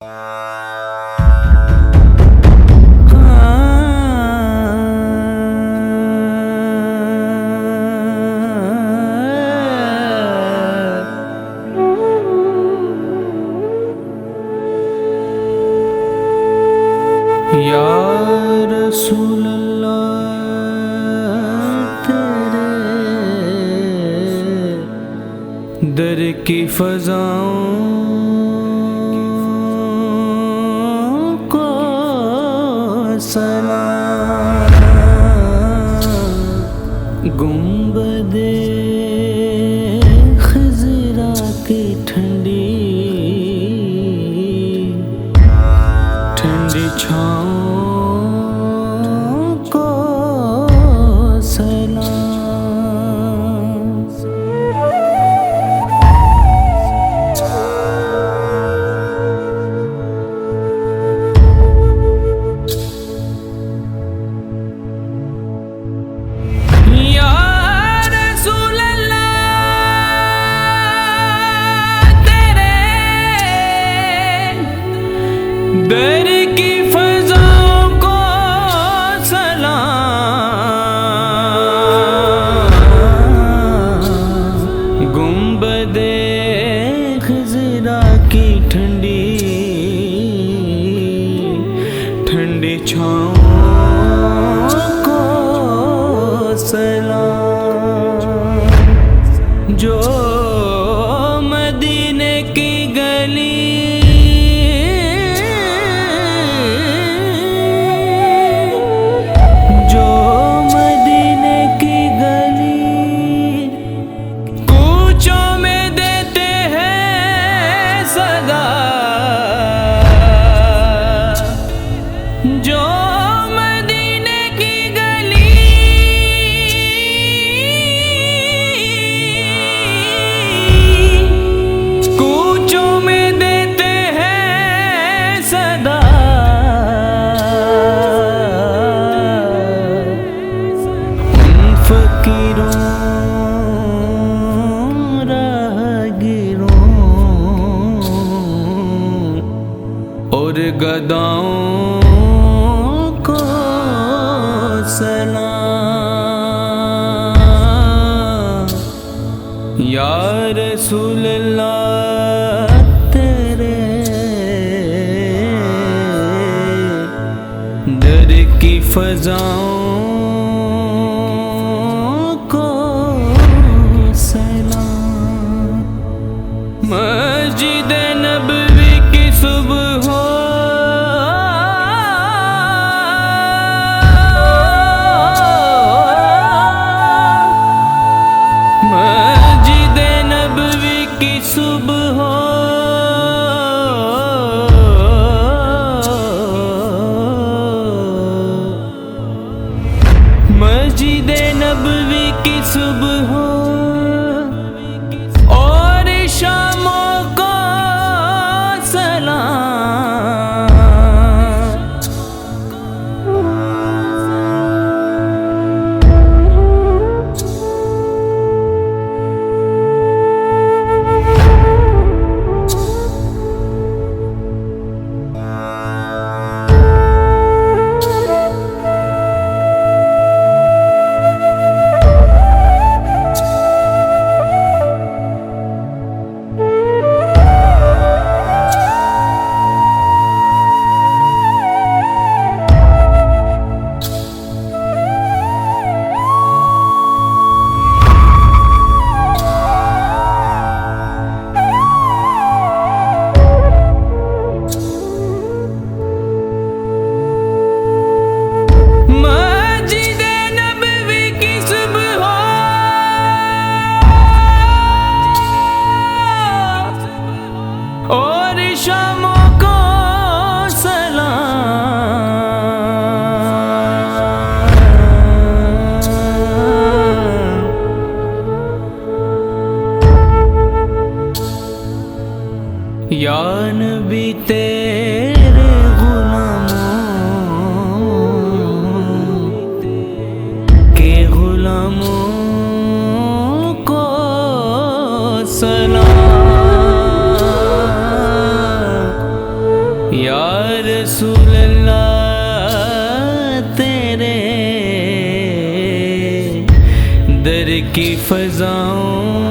या रसूल अल्लाह तेरे दर की फ़ज़ाओं को सलाम। गुंबदे ख़िज़रा की ठंडी छाँव को सलाम। या रसूल अल्लाह तेरे दर की गुंबदे ख़िज़रा की ठंडी ठंडी छाँव को सलाम। जो मदीने की गली जो मदीने की गली कूचों में देते हैं सदा। उन फ़कीरों राहगीरों और गदाओं सलाम। या रसूल अल्लाह तेरे दर की फ़ज़ाओं को सलाम। मस्जिद नबवी की सुबह हो सुबह हो मस्जिद नबवी की सुबह हो और शामों को सलाम। और शामों को सलाम। या नबी तेरे गुलामों के गुलामों को सलाम। की फजाओं